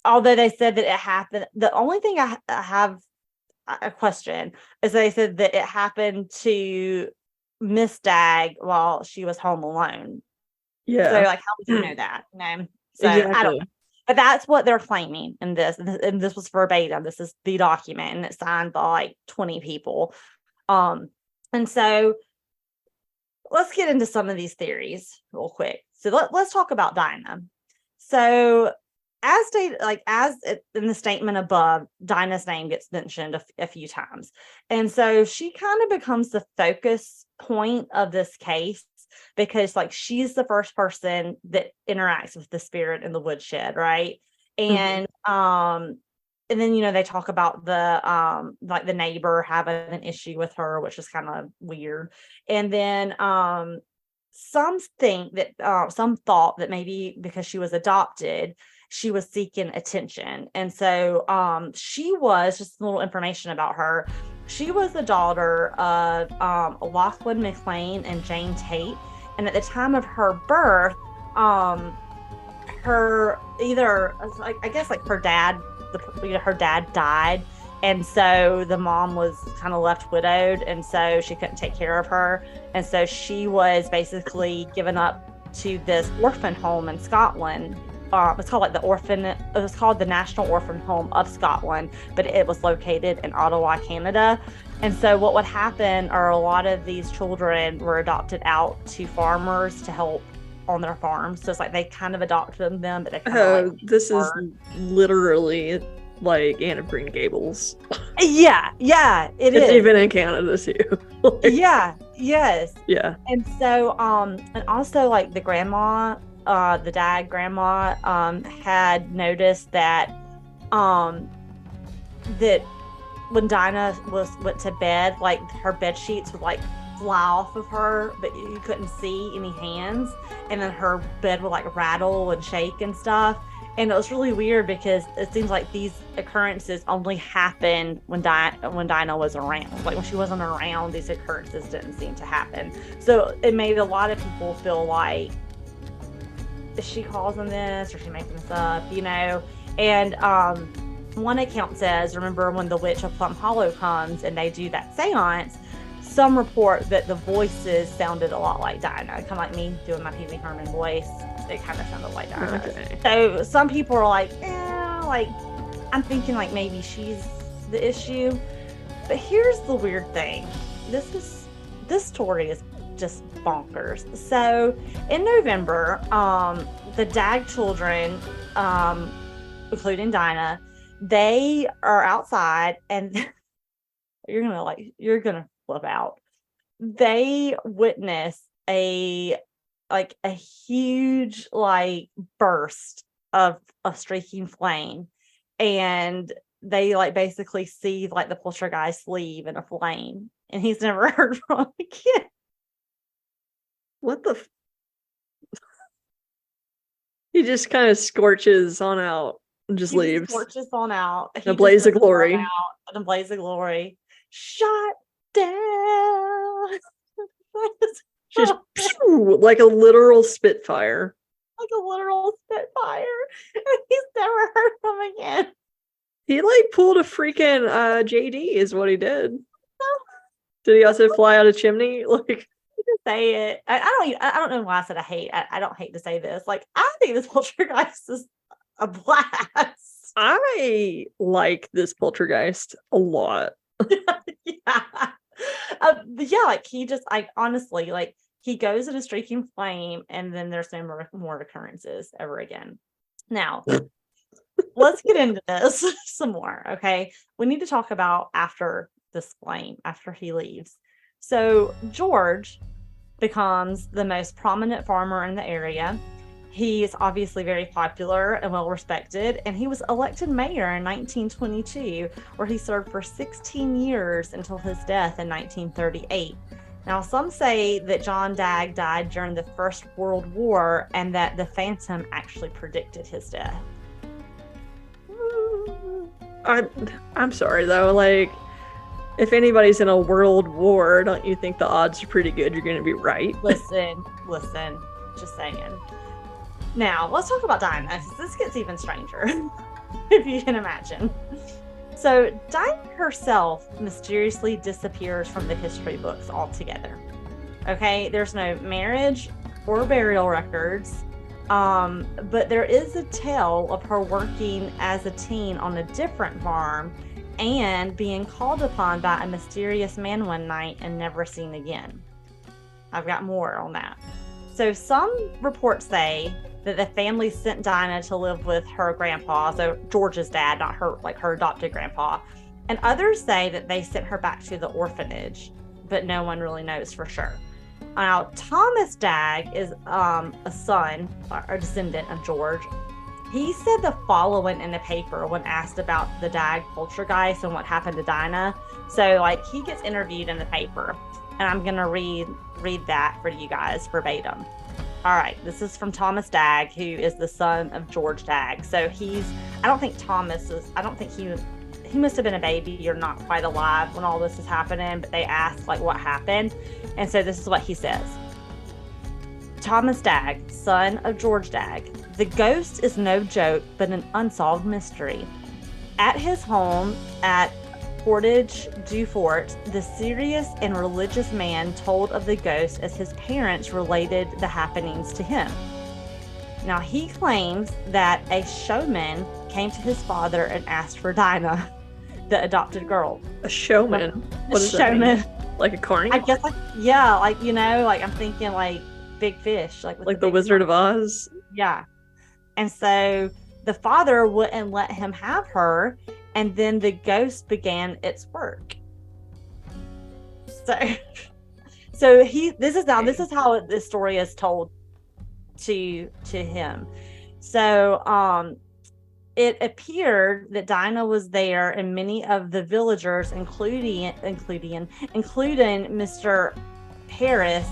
Although they said that it happened. The only thing I have a question is they said that it happened to Miss Dagg while she was home alone. Yeah. So, like, how would you know that? No. So, exactly. I don't know. But that's what they're claiming in this. And this was verbatim. This is the document, and it's signed by like 20 people. And so let's get into some of these theories real quick. So let's talk about Dinah. So as stated, as in the statement above, Dinah's name gets mentioned a few times. And so she kind of becomes the focus point of this case, because like she's the first person that interacts with the spirit in the woodshed, right? And and then, you know, they talk about the like the neighbor having an issue with her, which is kind of weird. And then some think that some thought that maybe because she was adopted, she was seeking attention. And so she was, just a little information about her, she was the daughter of Lachlan McLean and Jane Tate. And at the time of her birth, her either, I guess, like her dad died. And so the mom was kind of left widowed. And so she couldn't take care of her. And so she was basically given up to this orphan home in Scotland. It's called it was called the National Orphan Home of Scotland, but it was located in Ottawa, Canada. And so what would happen are a lot of these children were adopted out to farmers to help on their farms. So it's like they kind of adopted them, but they kind of this is literally like Anne of Green Gables. Yeah, it's even in Canada too. Yes. And so and also like the grandma, the Dagg grandma, had noticed that that when Dinah went to bed, like her bed sheets would like fly off of her, but you couldn't see any hands, and then her bed would like rattle and shake and stuff. And it was really weird because it seems like these occurrences only happened when Dinah was around. Like when she wasn't around, these occurrences didn't seem to happen. So it made a lot of people feel like, is she causing this, or is she making this up, you know? And one account says, remember when the witch of Plum Hollow comes and they do that seance, some report that the voices sounded a lot like Dinah, kind of like me doing my Pee Wee Herman voice. it kind of sounded like Dinah. Okay. So some people are like, like, I'm thinking like maybe she's the issue. But here's the weird thing. This story is just bonkers. So in November, the Dagg children, including Dinah, they are outside, and you're gonna flip out. They witness a huge burst of a streaking flame, and they basically see the poltergeist leave in a flame, and he's never heard from him again. What the? He just kind of scorches on out and just leaves. Scorches on out. In a blaze of glory. In a blaze of glory. Shut down. Just like a literal spitfire. Like a literal spitfire. And he's never heard from him again. He pulled a freaking JD is what he did. Did he also fly out a chimney? Say it. I don't know why I said I hate. I don't hate to say this. I think this poltergeist is a blast. I like this poltergeist a lot. Yeah. He just honestly he goes in a streaking flame, and then there's no more occurrences ever again. Now, let's get into this some more. Okay, we need to talk about after this flame, after he leaves. So George becomes the most prominent farmer in the area. He is obviously very popular and well respected, and he was elected mayor in 1922, where he served for 16 years until his death in 1938. Now, some say that John Dagg died during the First World War, and that the Phantom actually predicted his death. I'm sorry though, if anybody's in a world war, don't you think the odds are pretty good you're going to be right? Listen, just saying. Now, let's talk about Dinah. This gets even stranger, if you can imagine. So, Dinah herself mysteriously disappears from the history books altogether. Okay, there's no marriage or burial records, but there is a tale of her working as a teen on a different farm and being called upon by a mysterious man one night and never seen again. I've got more on that. So some reports say that the family sent Dinah to live with her grandpa, so George's dad, not her, her adopted grandpa. And others say that they sent her back to the orphanage, but no one really knows for sure. Now, Thomas Dagg is a son, or a descendant of George. He said the following in the paper when asked about the Dagg poltergeist and what happened to Dinah. So, he gets interviewed in the paper, and I'm going to read that for you guys verbatim. All right, this is from Thomas Dagg, who is the son of George Dagg. So he must have been a baby or not quite alive when all this is happening, but they asked what happened. And so this is what he says. Thomas Dagg, son of George Dagg. The ghost is no joke, but an unsolved mystery. At his home at Portage du Fort, the serious and religious man told of the ghost as his parents related the happenings to him. Now, he claims that a showman came to his father and asked for Dinah, the adopted girl. A showman? What is that mean? Like a carny? I guess, yeah, I'm thinking Big Fish. Like the Wizard of Oz? Yeah. And so the father wouldn't let him have her, and then the ghost began its work. So this is how this story is told to him. So it appeared that Dinah was there, and many of the villagers, including Mr. Harris,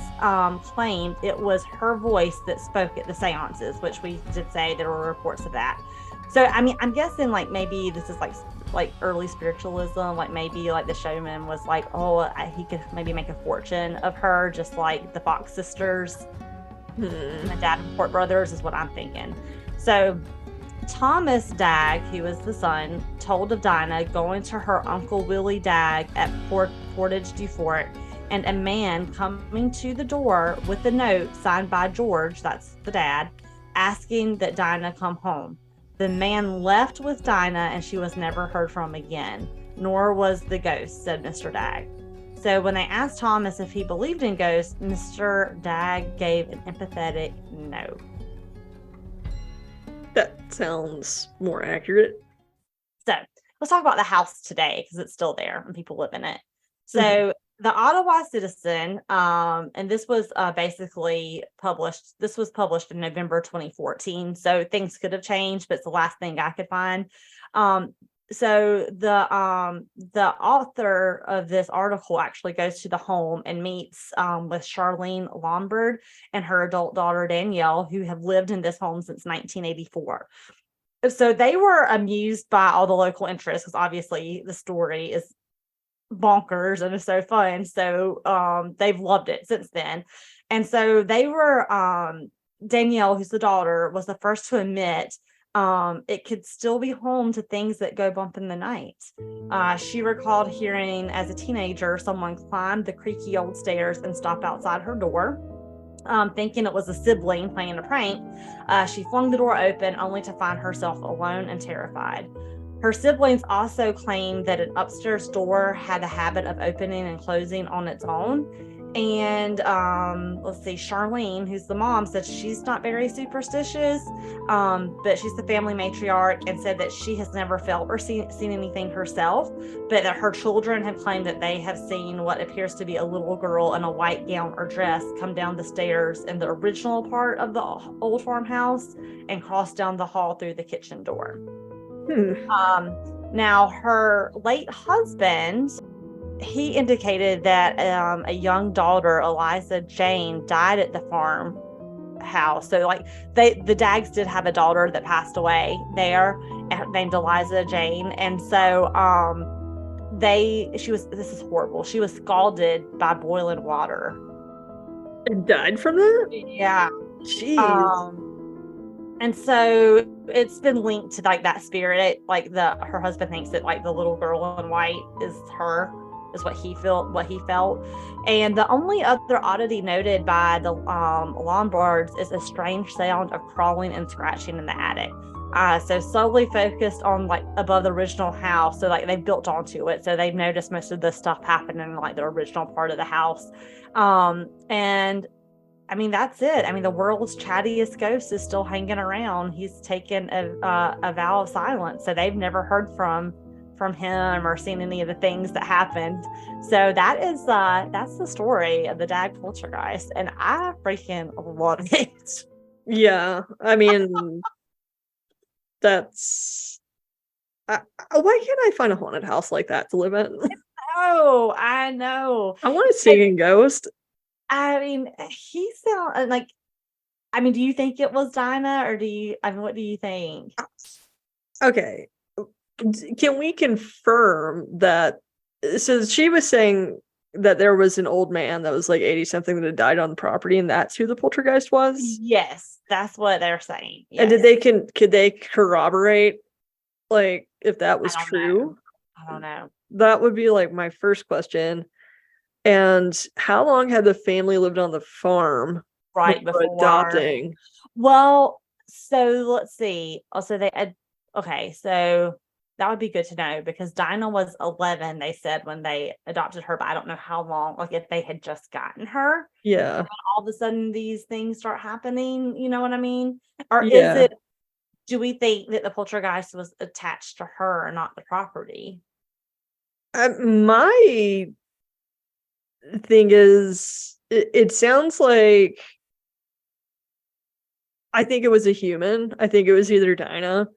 claimed it was her voice that spoke at the seances, which we did say there were reports of that. So I'm guessing maybe this is like early spiritualism, maybe the showman was he could maybe make a fortune of her, just like the Fox sisters, and the Davenport brothers is what I'm thinking. So Thomas Dagg, who was the son, told of Dinah going to her Uncle Willie Dagg at Portage du Fort, and a man coming to the door with a note signed by George, that's the dad, asking that Dinah come home. The man left with Dinah and she was never heard from again, nor was the ghost, said Mr. Dagg. So when they asked Thomas if he believed in ghosts, Mr. Dagg gave an empathetic no. That sounds more accurate. So let's talk about the house today because it's still there and people live in it. So the Ottawa Citizen, and this was basically published. This was published in November 2014. So things could have changed, but it's the last thing I could find. So the author of this article actually goes to the home and meets with Charlene Lombard and her adult daughter Danielle, who have lived in this home since 1984. So they were amused by all the local interest because obviously the story is bonkers and it's so fun. So they've loved it since then. And so they were Danielle, who's the daughter, was the first to admit it could still be home to things that go bump in the night. She recalled hearing as a teenager someone climb the creaky old stairs and stop outside her door. Thinking it was a sibling playing a prank, she flung the door open only to find herself alone and terrified. Her siblings also claimed that an upstairs door had a habit of opening and closing on its own. And let's see, Charlene, who's the mom, said she's not very superstitious, but she's the family matriarch and said that she has never felt or seen anything herself, but that her children have claimed that they have seen what appears to be a little girl in a white gown or dress come down the stairs in the original part of the old farmhouse and cross down the hall through the kitchen door. Now, her late husband, he indicated that a young daughter, Eliza Jane, died at the farmhouse. So, like, the Daggs did have a daughter that passed away there, named Eliza Jane, and so this is horrible. She was scalded by boiling water. And died from that? Yeah. Jeez. And so it's been linked to like that spirit. Like her husband thinks that like the little girl in white is her, is what he felt. And the only other oddity noted by the Lombards is a strange sound of crawling and scratching in the attic. So solely focused on like above the original house. So like they built onto it. So they've noticed most of the stuff happening in like the original part of the house. And I mean, that's it. I mean, the world's chattiest ghost is still hanging around. He's taken a vow of silence. So they've never heard from him or seen any of the things that happened. So that's the story of the Dagg Poltergeist. And I freaking love it. Yeah. I mean, that's... why can't I find a haunted house like that to live in? Oh, I know. I want a singing ghost. I mean, he sounds like, I mean, do you think it was Dinah or what do you think? Okay. Can we confirm that? So she was saying that there was an old man that was like 80 something that had died on the property, and that's who the poltergeist was? Yes, that's what they're saying. Yes. And could they corroborate like if that was true? I don't know. That would be like my first question. And how long had the family lived on the farm right before adopting? Well, so let's see. Also, so that would be good to know because Dinah was 11, they said, when they adopted her, but I don't know how long, like if they had just gotten her. Yeah. And all of a sudden these things start happening, you know what I mean? Or do we think that the poltergeist was attached to her and not the property? My thing is, it sounds like I think it was a human. I think it was either Dinah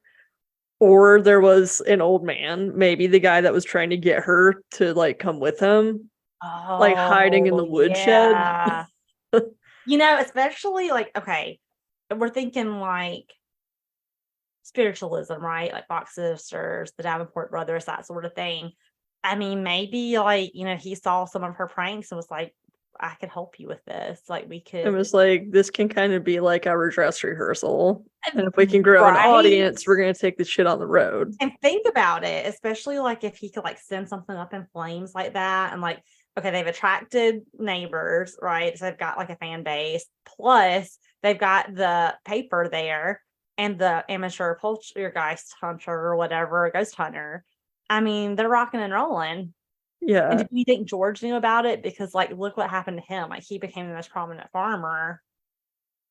or there was an old man, maybe the guy that was trying to get her to like come with him, like hiding in the woodshed. You know, especially like, okay, we're thinking like spiritualism, right? Like Fox Sisters, the Davenport brothers, that sort of thing. I mean, maybe like, you know, he saw some of her pranks and was like, I could help you with this. Like we could. It was like, this can kind of be like our dress rehearsal. And if we can grow an audience, we're going to take this shit on the road. And think about it, especially like if he could like send something up in flames like that. And like, okay, they've attracted neighbors, right? So they've got like a fan base. Plus they've got the paper there and the amateur poltergeist hunter or whatever, ghost hunter. I mean, they're rocking and rolling. Yeah. And do you think George knew about it? Because like, look what happened to him. Like, he became the most prominent farmer.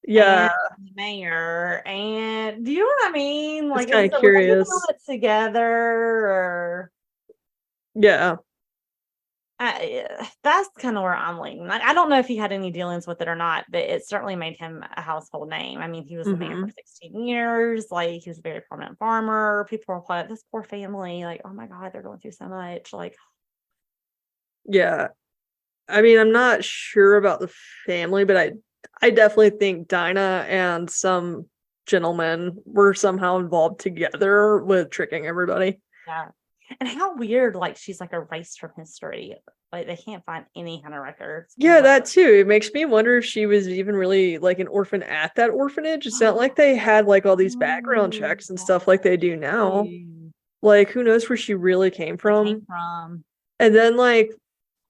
Yeah. And the mayor. And do you know what I mean? Like, kind of was they curious. all it together or Yeah. that's kind of where I'm leaning. Like, I don't know if he had any dealings with it or not, but it certainly made him a household name. I mean, he was the man for 16 years. Like, he was a very prominent farmer. People were like, this poor family. Like, oh my God, they're going through so much. Like, yeah. I mean, I'm not sure about the family, but I definitely think Dinah and some gentlemen were somehow involved together with tricking everybody. yeah. And how weird, like, she's like erased from history. Like, they can't find any kind of records. Yeah, that too. It makes me wonder if she was even really like an orphan at that orphanage. It's not like they had like all these background checks and stuff like they do now. Like, who knows where she really came from? And then like,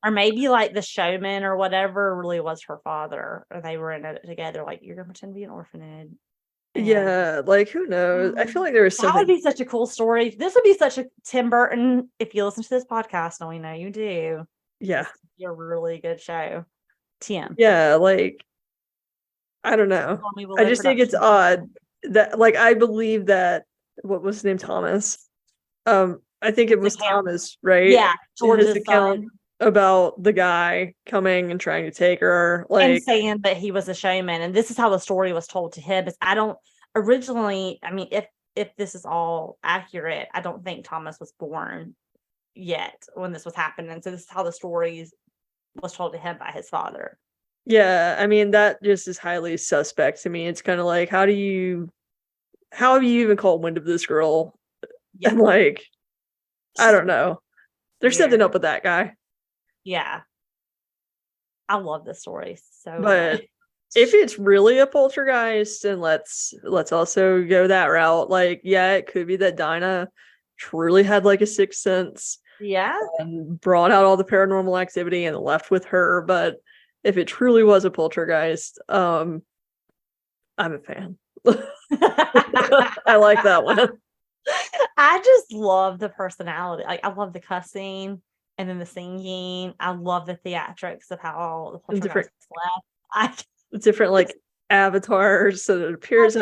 or maybe like the showman or whatever really was her father, or they were in it together. Like, you're gonna pretend to be an orphanage. Yeah, like, who knows? I feel like there was something. That would be such a cool story. This would be such a Tim Burton. If you listen to this podcast, and we know you do, yeah, a really good show, Tim. Yeah, like, I don't know. I just think it's odd that, like, I believe that what was his name, Thomas. I think it was Thomas, right? Yeah, George's account about the guy coming and trying to take her, like, and saying that he was a showman, and this is how the story was told to him. Is I don't originally. I mean, if this is all accurate, I don't think Thomas was born yet when this was happening. So this is how the story was told to him by his father. Yeah, I mean, that just is highly suspect to me. It's kind of like, how have you even caught wind of this girl? Yeah. And like, I don't know. There's something up with that guy. Yeah. I love this story so but much. If it's really a poltergeist, then let's also go that route. Like, yeah, it could be that Dinah truly had like a sixth sense. Yeah. And brought out all the paranormal activity and left with her. But if it truly was a poltergeist, I'm a fan. I like that one. I just love the personality. Like, I love the cussing and then the singing. I love the theatrics of how the poltergeist left. Different like avatars so that it appears.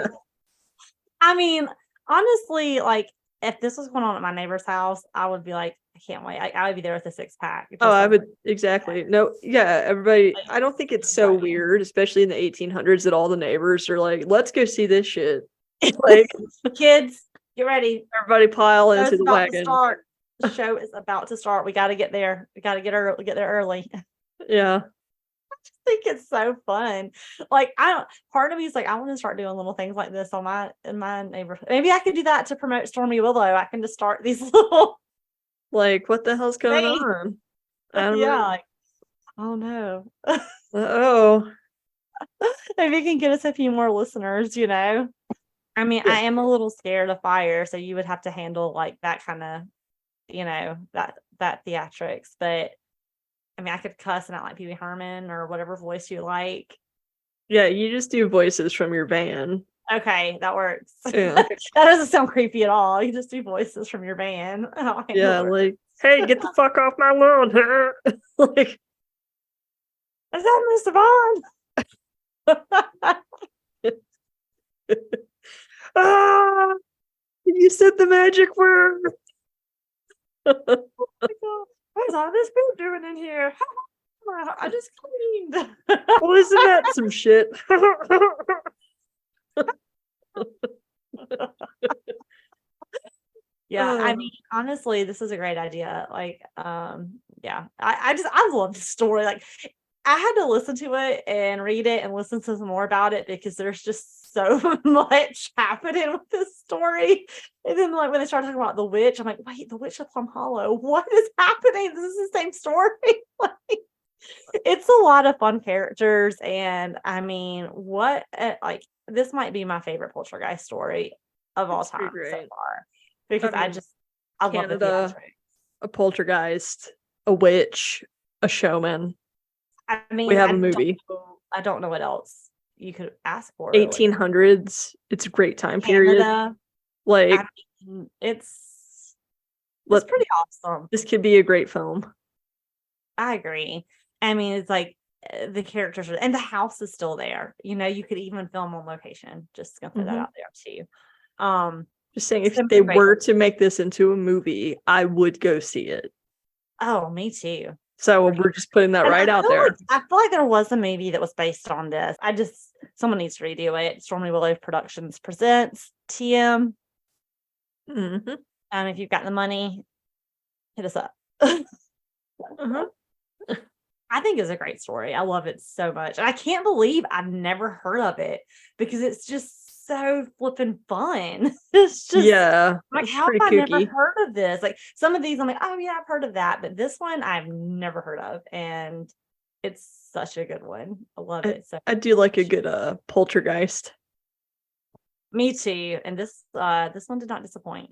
I mean, honestly, like, if this was going on at my neighbor's house, I would be like, I can't wait. I would be there with a 6-pack. I would exactly. No, yeah, everybody. I don't think it's so weird, especially in the 1800s, that all the neighbors are like, "Let's go see this shit." Like, kids, get ready. Everybody pile into the wagon. The show is about to start. We got to get there. We got to get there early. Yeah. I just think it's so fun. Like, part of me is like, I want to start doing little things like this in my neighborhood. Maybe I could do that to promote Stormy Willow. I can just start these little, like, what the hell's going on? I don't know. Like, oh no. Oh. Maybe you can get us a few more listeners, you know? I mean, I am a little scared of fire, so you would have to handle like that kind of, you know, that theatrics. But I mean, I could cuss and not like Pee Wee Herman or whatever voice you like. Yeah, you just do voices from your van. Okay, that works. Yeah. That doesn't sound creepy at all. You just do voices from your van. Yeah, like, hey, get the fuck off my lawn, huh? Like, is that Mr. Bond? Ah, you said the magic word. Oh my God. What's all this food doing in here? I just cleaned. Well, isn't that some shit? Yeah, I mean, honestly, this is a great idea. Like, yeah, I love the story. Like, I had to listen to it and read it and listen to some more about it because there's just so much happening with this story. And then, like, when they started talking about the witch, I'm like, wait, the witch of Plum Hollow, what is happening? This is the same story. Like, it's a lot of fun characters, and I mean, like, this might be my favorite poltergeist story of all time so far because I love the theatrics. A poltergeist, a witch, a showman. I mean, we have a movie. I don't know what else you could ask for. Really. 1800s. It's a great time period. Canada, Like, I mean, it's pretty awesome. This could be a great film. I agree. I mean, it's like the characters and the house is still there. You know, you could even film on location. Just gonna throw that out there too. Just saying, if they were to make this into a movie, I would go see it. Oh, me too. So we're just putting that right out there. I feel like there was a movie that was based on this. Someone needs to redo it. Stormy Willow Productions presents TM. If you've got the money, hit us up. I think it's a great story. I love it so much. And I can't believe I've never heard of it because it's just so flippin' fun. It's just like, how have I never heard of this? Like some of these I'm like, oh yeah, I've heard of that. But this one I've never heard of. And it's such a good one. I love it. So I do like a good poltergeist. Me too. And this one did not disappoint.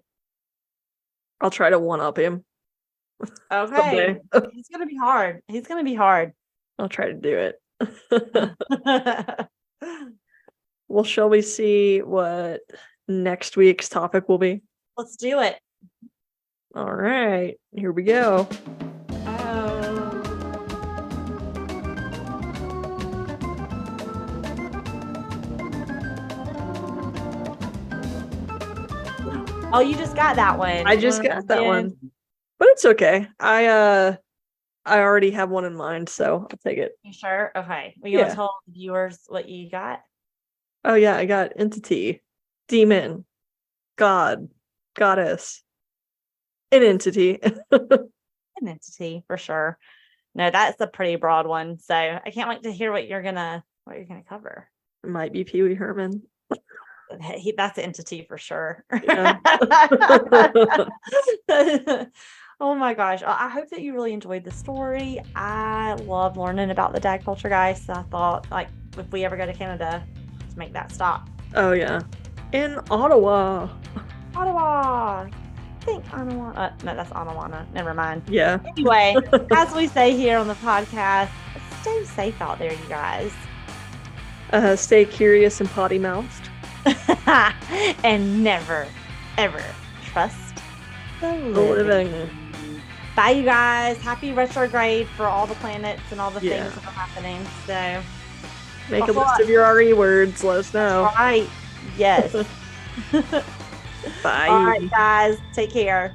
I'll try to one-up him. Okay. He's gonna be hard. I'll try to do it. Well, shall we see what next week's topic will be? Let's do it. All right, here we go. Oh, you just got that one. I just got that one. But it's okay. I already have one in mind, so I'll take it. You sure? Okay. Will you want to tell the viewers what you got? Oh yeah, I got entity, demon, god, goddess, an entity. An entity for sure. No, that's a pretty broad one. So I can't wait to hear what you're gonna cover. It might be Pee Wee Herman. That's an entity for sure. Yeah. Oh my gosh. I hope that you really enjoyed the story. I love learning about the Dagg Poltergeist. I thought, like, if we ever go to Canada, let's make that stop. Oh, yeah. In Ottawa. I think Ottawa. No, that's Ottawa. Never mind. Yeah. Anyway, as we say here on the podcast, stay safe out there, you guys. Stay curious and potty-mouthed. And never, ever trust the living. Bye, you guys. Happy retrograde for all the planets and all the things that are happening. So make a list of your RE words. Let us know. All right. Yes. Bye. All right, guys. Take care.